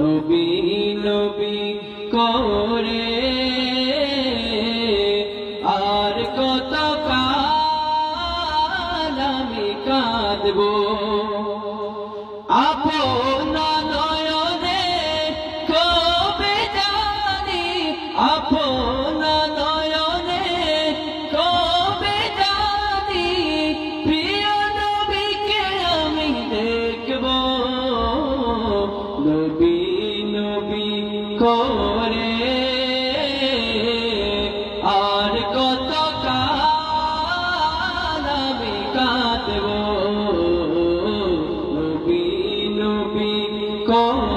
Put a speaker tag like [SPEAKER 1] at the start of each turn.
[SPEAKER 1] নবী নবী করে আর কত কাল আমি কাঁদবো আপন নয়নে কবে জানি আপন নয়নে কবে জানি প্রিয় নবীকে আমি দেখব নবী নবী করে আর কত কাল আমি কাঁদব নবী নবী করে